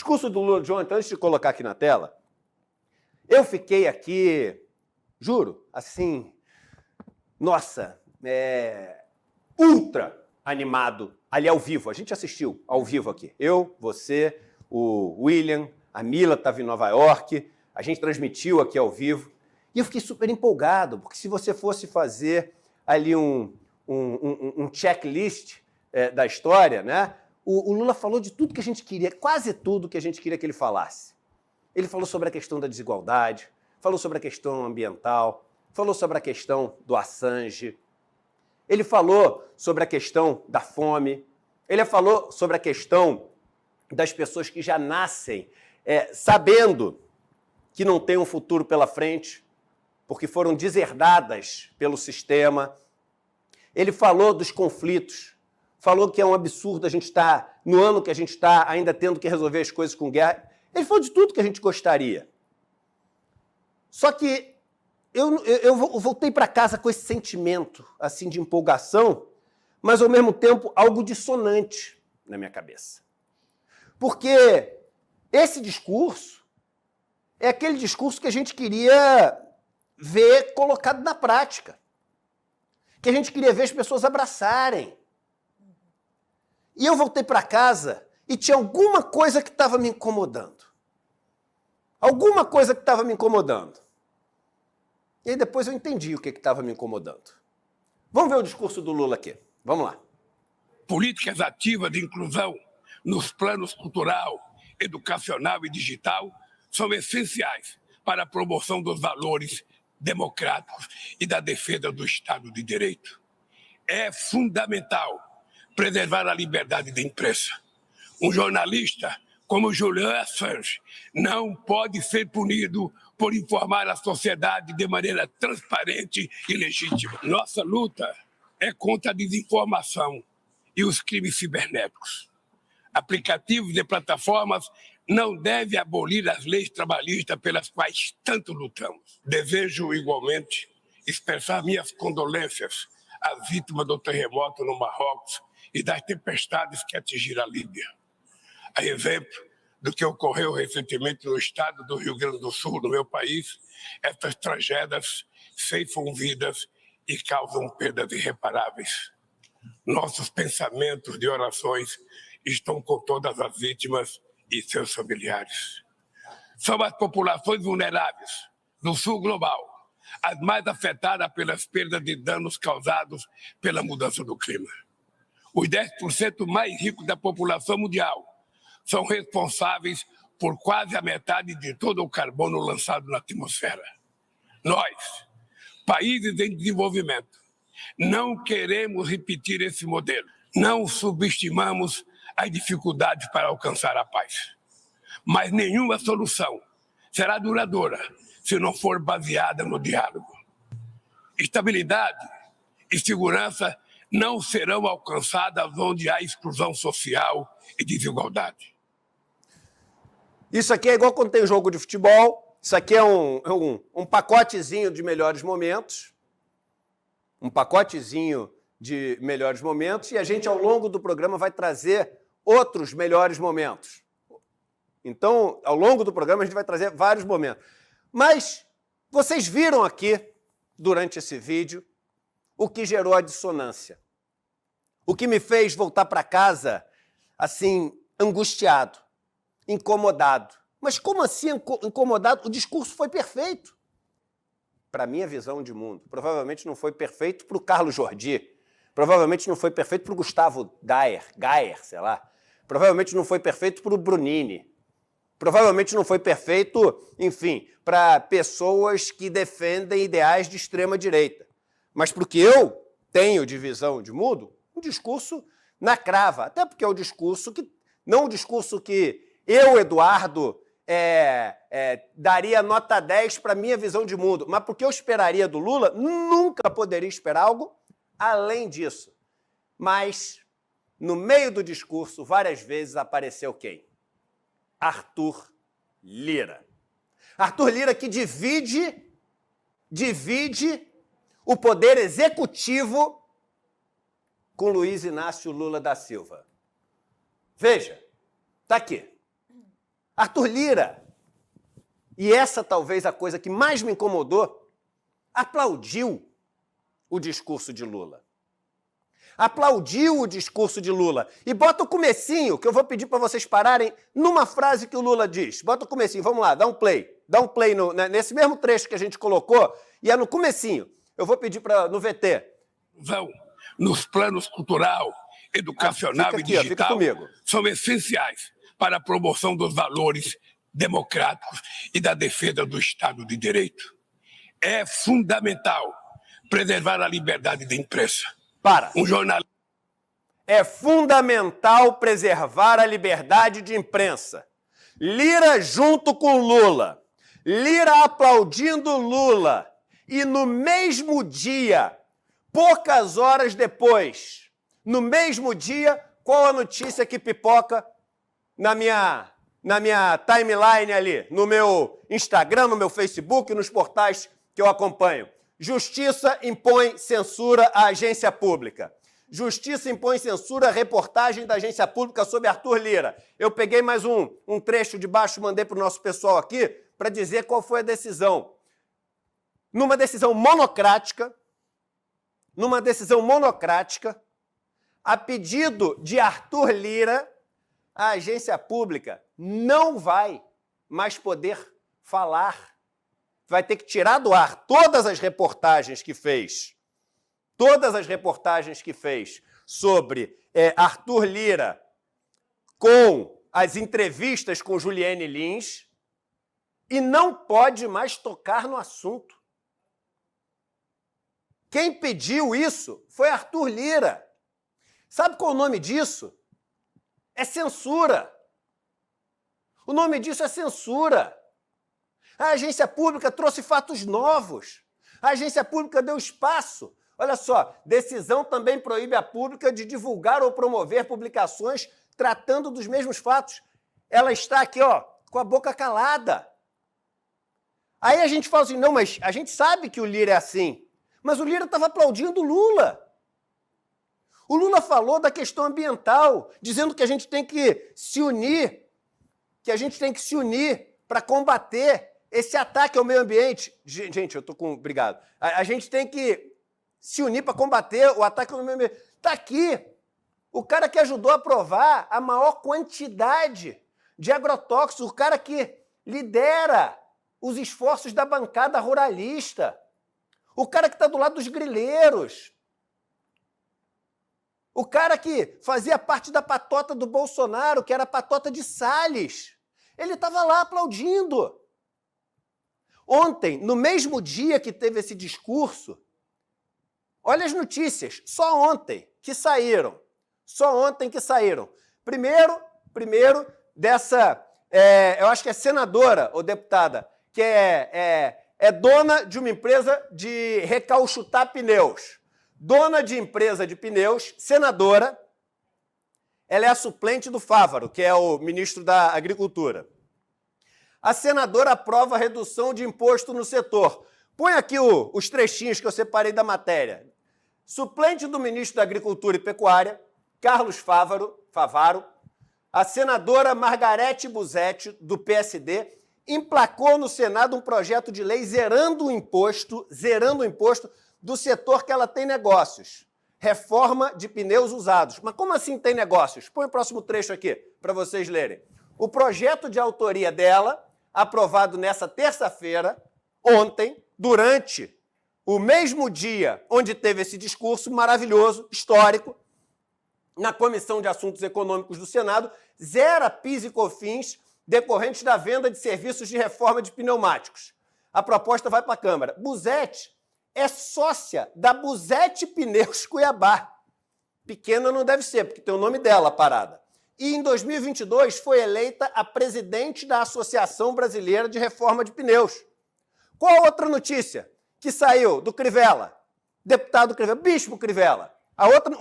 Discurso do Lula de ontem, antes de colocar aqui na tela, eu fiquei aqui, juro, assim, nossa, ultra animado ali ao vivo. A gente assistiu ao vivo aqui. Eu, você, o William, a Mila estava em Nova York, a gente transmitiu aqui ao vivo. E eu fiquei super empolgado, porque se você fosse fazer ali um checklist da história, né? O Lula falou de tudo que a gente queria, quase tudo que a gente queria que ele falasse. Ele falou sobre a questão da desigualdade, falou sobre a questão ambiental, falou sobre a questão do Assange, ele falou sobre a questão da fome, ele falou sobre a questão das pessoas que já nascem sabendo que não tem um futuro pela frente, porque foram deserdadas pelo sistema. Ele falou dos conflitos, falou que é um absurdo a gente estar, no ano que a gente está, ainda tendo que resolver as coisas com guerra. Ele falou de tudo que a gente gostaria. Só que eu voltei para casa com esse sentimento assim, de empolgação, mas, ao mesmo tempo, algo dissonante na minha cabeça. Porque esse discurso é aquele discurso que a gente queria ver colocado na prática, que a gente queria ver as pessoas abraçarem. E eu voltei para casa e tinha alguma coisa que estava me incomodando. Alguma coisa que estava me incomodando. E aí depois eu entendi o que estava me incomodando. Vamos ver o discurso do Lula aqui. Vamos lá. Políticas ativas de inclusão nos planos cultural, educacional e digital são essenciais para a promoção dos valores democráticos e da defesa do Estado de Direito. É fundamental preservar a liberdade de imprensa. Um jornalista como Julian Assange não pode ser punido por informar a sociedade de maneira transparente e legítima. Nossa luta é contra a desinformação e os crimes cibernéticos. Aplicativos e plataformas não devem abolir as leis trabalhistas pelas quais tanto lutamos. Desejo, igualmente, expressar minhas condolências às vítimas do terremoto no Marrocos e das tempestades que atingiram a Líbia. A exemplo do que ocorreu recentemente no estado do Rio Grande do Sul, no meu país, essas tragédias ceifam vidas e causam perdas irreparáveis. Nossos pensamentos e orações estão com todas as vítimas e seus familiares. São as populações vulneráveis do sul global as mais afetadas pelas perdas de danos causados pela mudança do clima. Os 10% mais ricos da população mundial são responsáveis por quase a metade de todo o carbono lançado na atmosfera. Nós, países em desenvolvimento, não queremos repetir esse modelo. Não subestimamos as dificuldades para alcançar a paz. Mas nenhuma solução será duradoura se não for baseada no diálogo. Estabilidade e segurança não serão alcançadas onde há exclusão social e desigualdade. Isso aqui é igual quando tem jogo de futebol. Isso aqui é um pacotezinho de melhores momentos. Um pacotezinho de melhores momentos. E a gente, ao longo do programa, vai trazer outros melhores momentos. Então, ao longo do programa, a gente vai trazer vários momentos. Mas vocês viram aqui, durante esse vídeo, o que gerou a dissonância. O que me fez voltar para casa, assim, angustiado, incomodado. Mas como assim incomodado? O discurso foi perfeito. Para a minha visão de mundo. Provavelmente não foi perfeito para o Carlos Jordi. Provavelmente não foi perfeito para o Gustavo Gayer, sei lá. Provavelmente não foi perfeito para o Brunini. Provavelmente não foi perfeito, enfim, para pessoas que defendem ideais de extrema-direita. Mas para o que eu tenho de visão de mundo, um discurso na crava. Até porque é o discurso que... Não o discurso que eu, Eduardo, daria nota 10 para a minha visão de mundo, mas porque eu esperaria do Lula, nunca poderia esperar algo além disso. Mas, no meio do discurso, várias vezes apareceu quem? Arthur Lira. Arthur Lira que divide o poder executivo com Luiz Inácio Lula da Silva. Veja, está aqui. Arthur Lira, e essa talvez a coisa que mais me incomodou, aplaudiu o discurso de Lula. Aplaudiu o discurso de Lula. E bota o comecinho, que eu vou pedir para vocês pararem numa frase que o Lula diz. Bota o comecinho, vamos lá, dá um play. Dá um play nesse mesmo trecho que a gente colocou, e é no comecinho. Eu vou pedir no VT. Nos planos cultural, educacional e digital são essenciais para a promoção dos valores democráticos e da defesa do Estado de Direito. É fundamental preservar a liberdade de imprensa. É fundamental preservar a liberdade de imprensa. Lira junto com Lula. Lira aplaudindo Lula. E no mesmo dia, poucas horas depois, no mesmo dia, qual a notícia que pipoca na minha timeline ali, no meu Instagram, no meu Facebook, nos portais que eu acompanho? Justiça impõe censura à agência pública. Justiça impõe censura à reportagem da agência pública sobre Arthur Lira. Eu peguei mais um trecho de baixo, mandei para o nosso pessoal aqui, para dizer qual foi a decisão. Numa decisão monocrática, a pedido de Arthur Lira, a agência pública não vai mais poder falar. Vai ter que tirar do ar todas as reportagens que fez sobre Arthur Lira com as entrevistas com Juliane Lins e não pode mais tocar no assunto. Quem pediu isso foi Arthur Lira. Sabe qual é o nome disso? É censura. O nome disso é censura. A agência pública trouxe fatos novos. A agência pública deu espaço. Olha só, decisão também proíbe a pública de divulgar ou promover publicações tratando dos mesmos fatos. Ela está aqui, ó, com a boca calada. Aí a gente fala assim, não, mas a gente sabe que o Lira é assim. Mas o Lira estava aplaudindo o Lula. O Lula falou da questão ambiental, dizendo que a gente tem que se unir, para combater esse ataque ao meio ambiente. Gente, eu tô com... Obrigado. A gente tem que se unir para combater o ataque ao meio ambiente. Está aqui o cara que ajudou a aprovar a maior quantidade de agrotóxicos, o cara que lidera os esforços da bancada ruralista, o cara que está do lado dos grileiros, o cara que fazia parte da patota do Bolsonaro, que era a patota de Salles. Ele estava lá aplaudindo. Ontem, no mesmo dia que teve esse discurso, olha as notícias, só ontem que saíram. Primeiro dessa, eu acho que é senadora ou deputada, que é dona de uma empresa de recauchutar pneus. Dona de empresa de pneus, senadora, ela é a suplente do Fávaro, que é o ministro da Agricultura. A senadora aprova a redução de imposto no setor. Põe aqui os trechinhos que eu separei da matéria. Suplente do ministro da Agricultura e Pecuária, Carlos Favaro, a senadora Margarete Busetti, do PSD, emplacou no Senado um projeto de lei zerando o imposto do setor que ela tem negócios. Reforma de pneus usados. Mas como assim tem negócios? Põe o próximo trecho aqui para vocês lerem. O projeto de autoria dela, aprovado nessa terça-feira, ontem, durante o mesmo dia onde teve esse discurso maravilhoso, histórico, na Comissão de Assuntos Econômicos do Senado, zera PIS e COFINS decorrentes da venda de serviços de reforma de pneumáticos. A proposta vai para a Câmara. Busetti é sócia da Busetti Pneus Cuiabá. Pequena não deve ser, porque tem o nome dela, a parada. E em 2022 foi eleita a presidente da Associação Brasileira de Reforma de Pneus. Qual a outra notícia que saiu do Crivella? Deputado Crivella, Bispo Crivella. A outra,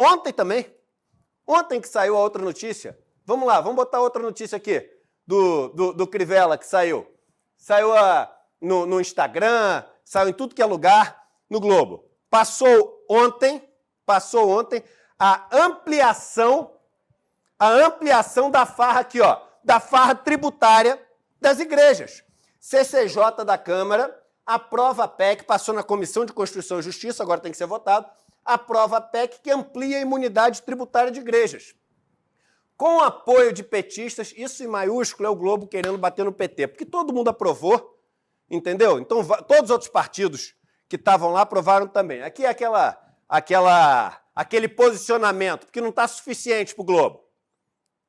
ontem que saiu a outra notícia. Vamos lá, vamos botar outra notícia aqui do Crivella que saiu. Saiu no Instagram, saiu em tudo que é lugar, no Globo. Passou ontem a ampliação da farra aqui, ó, da farra tributária das igrejas. CCJ da Câmara aprova a PEC, passou na Comissão de Constituição e Justiça, agora tem que ser votado, aprova a PEC que amplia a imunidade tributária de igrejas. Com apoio de petistas, isso em maiúsculo é o Globo querendo bater no PT, porque todo mundo aprovou, entendeu? Então, todos os outros partidos que estavam lá aprovaram também. Aqui é aquele posicionamento, porque não está suficiente para o Globo.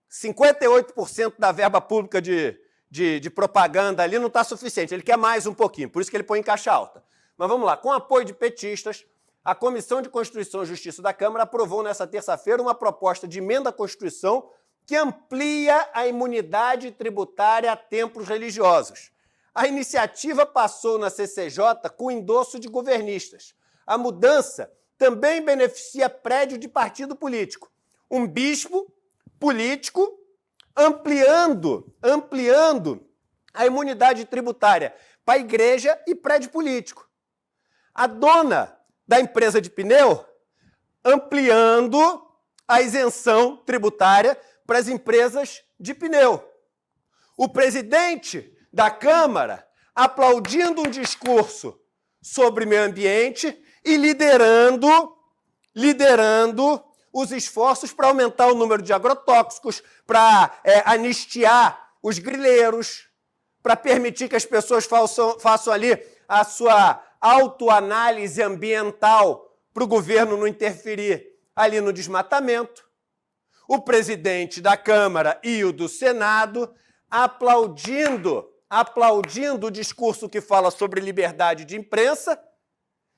58% da verba pública de propaganda ali não está suficiente, ele quer mais um pouquinho, por isso que ele põe em caixa alta. Mas vamos lá, com apoio de petistas, a Comissão de Constituição e Justiça da Câmara aprovou nessa terça-feira uma proposta de emenda à Constituição que amplia a imunidade tributária a templos religiosos. A iniciativa passou na CCJ com endosso de governistas. A mudança também beneficia prédio de partido político. Um bispo político ampliando a imunidade tributária para a igreja e prédio político. A dona da empresa de pneu ampliando a isenção tributária para as empresas de pneu. O presidente da Câmara aplaudindo um discurso sobre meio ambiente e liderando os esforços para aumentar o número de agrotóxicos, para anistiar os grileiros, para permitir que as pessoas façam ali a sua autoanálise ambiental para o governo não interferir ali no desmatamento. O presidente da Câmara e o do Senado aplaudindo o discurso que fala sobre liberdade de imprensa.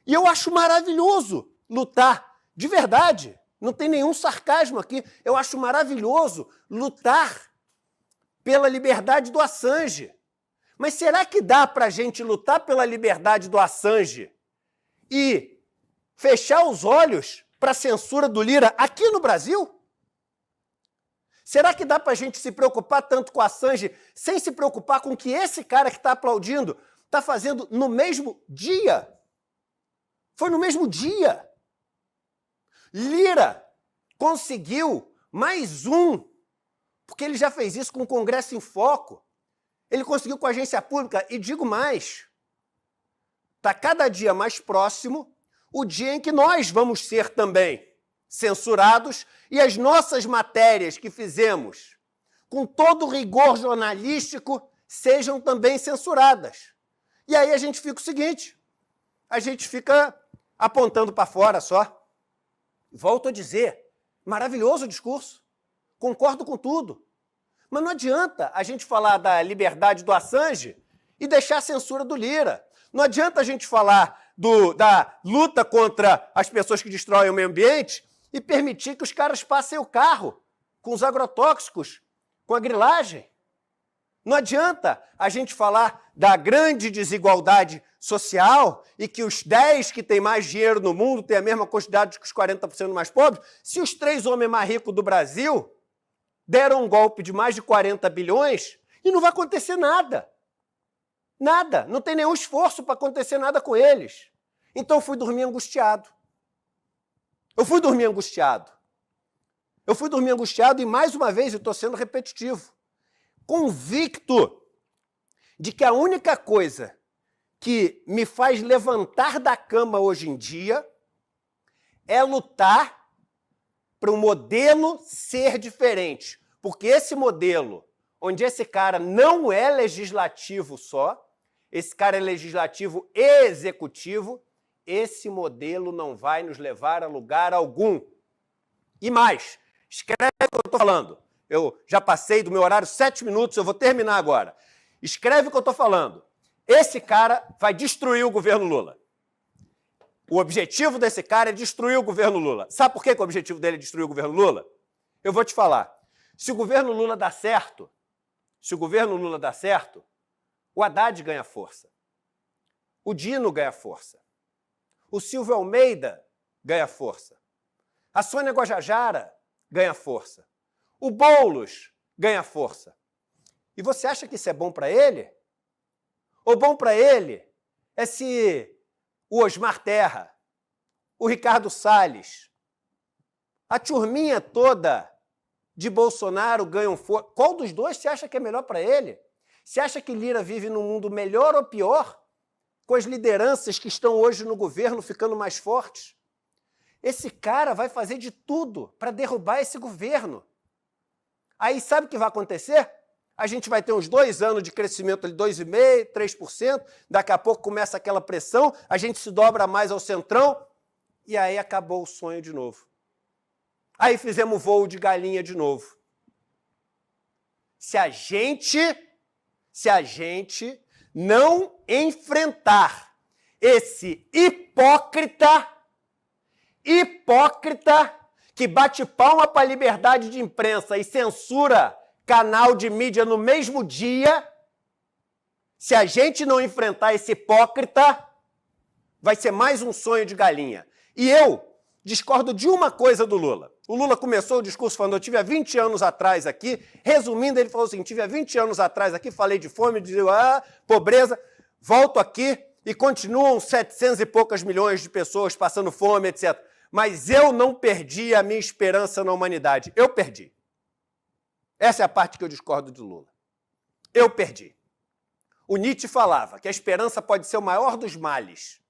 E eu acho maravilhoso lutar, de verdade, não tem nenhum sarcasmo aqui, eu acho maravilhoso lutar pela liberdade do Assange. Mas será que dá para a gente lutar pela liberdade do Assange e fechar os olhos para a censura do Lira aqui no Brasil? Será que dá para a gente se preocupar tanto com o Assange sem se preocupar com o que esse cara que está aplaudindo está fazendo no mesmo dia? Foi no mesmo dia. Lira conseguiu mais um, porque ele já fez isso com o Congresso em Foco. Ele conseguiu com a agência pública, e digo mais, está cada dia mais próximo o dia em que nós vamos ser também censurados e as nossas matérias que fizemos com todo o rigor jornalístico sejam também censuradas. E aí a gente fica o seguinte, a gente fica apontando para fora só. Volto a dizer, maravilhoso o discurso, concordo com tudo. Mas não adianta a gente falar da liberdade do Assange e deixar a censura do Lira. Não adianta a gente falar da luta contra as pessoas que destroem o meio ambiente e permitir que os caras passem o carro com os agrotóxicos, com a grilagem. Não adianta a gente falar da grande desigualdade social e que os 10 que têm mais dinheiro no mundo têm a mesma quantidade que os 40% mais pobres, se os 3 homens mais ricos do Brasil deram um golpe de mais de 40 bilhões e não vai acontecer nada. Nada. Não tem nenhum esforço para acontecer nada com eles. Então eu fui dormir angustiado. Eu fui dormir angustiado e, mais uma vez, eu estou sendo repetitivo, convicto de que a única coisa que me faz levantar da cama hoje em dia é lutar para o modelo ser diferente. Porque esse modelo, onde esse cara não é legislativo só, esse cara é legislativo e executivo, esse modelo não vai nos levar a lugar algum. E mais, escreve o que eu estou falando. Eu já passei do meu horário 7 minutos, eu vou terminar agora. Escreve o que eu estou falando. Esse cara vai destruir o governo Lula. O objetivo desse cara é destruir o governo Lula. Sabe por que o objetivo dele é destruir o governo Lula? Eu vou te falar. Se o governo Lula dá certo, o Haddad ganha força. O Dino ganha força. O Silvio Almeida ganha força. A Sônia Guajajara ganha força. O Boulos ganha força. E você acha que isso é bom para ele? Ou bom para ele é se o Osmar Terra, o Ricardo Salles, a turminha toda de Bolsonaro ganham força. Qual dos dois você acha que é melhor para ele? Você acha que Lira vive num mundo melhor ou pior? Com as lideranças que estão hoje no governo ficando mais fortes? Esse cara vai fazer de tudo para derrubar esse governo. Aí sabe o que vai acontecer? A gente vai ter uns 2 anos de crescimento, 2,5%, 3%, daqui a pouco começa aquela pressão, a gente se dobra mais ao centrão, e aí acabou o sonho de novo. Aí fizemos voo de galinha de novo. Se a gente não enfrentar esse hipócrita que bate palma para a liberdade de imprensa e censura canal de mídia no mesmo dia, se a gente não enfrentar esse hipócrita, vai ser mais um sonho de galinha. E eu discordo de uma coisa do Lula. O Lula começou o discurso falando, eu tive há 20 anos atrás aqui, resumindo, ele falou assim, tive há 20 anos atrás aqui, falei de fome, de pobreza, volto aqui e continuam 700 e poucas milhões de pessoas passando fome, etc. Mas eu não perdi a minha esperança na humanidade. Eu perdi. Essa é a parte que eu discordo de Lula. Eu perdi. O Nietzsche falava que a esperança pode ser o maior dos males,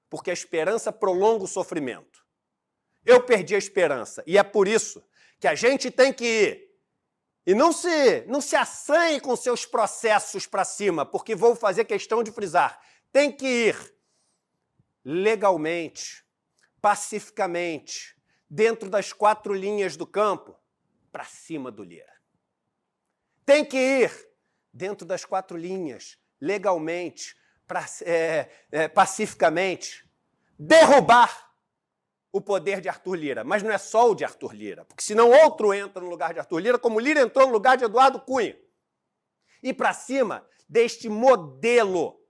porque a esperança prolonga o sofrimento. Eu perdi a esperança, e é por isso que a gente tem que ir. E não se assanhe com seus processos para cima, porque vou fazer questão de frisar. Tem que ir legalmente, pacificamente, dentro das 4 linhas do campo, para cima do Lira. Tem que ir dentro das 4 linhas, legalmente, pacificamente, derrubar o poder de Arthur Lira. Mas não é só o de Arthur Lira, porque senão outro entra no lugar de Arthur Lira, como Lira entrou no lugar de Eduardo Cunha. E para cima deste modelo.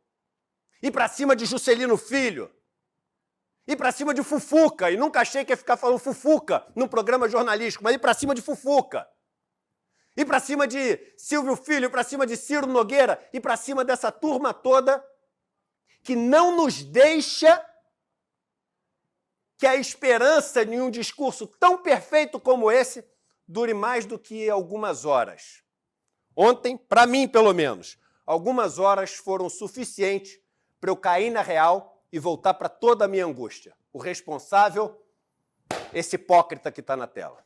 E para cima de Juscelino Filho. E para cima de Fufuca. E nunca achei que ia ficar falando Fufuca num programa jornalístico, mas ir para cima de Fufuca. E para cima de Silvio Filho, para cima de Ciro Nogueira, e para cima dessa turma toda que não nos deixa que a esperança de um discurso tão perfeito como esse dure mais do que algumas horas. Ontem, para mim pelo menos, algumas horas foram suficientes para eu cair na real e voltar para toda a minha angústia. O responsável, esse hipócrita que está na tela.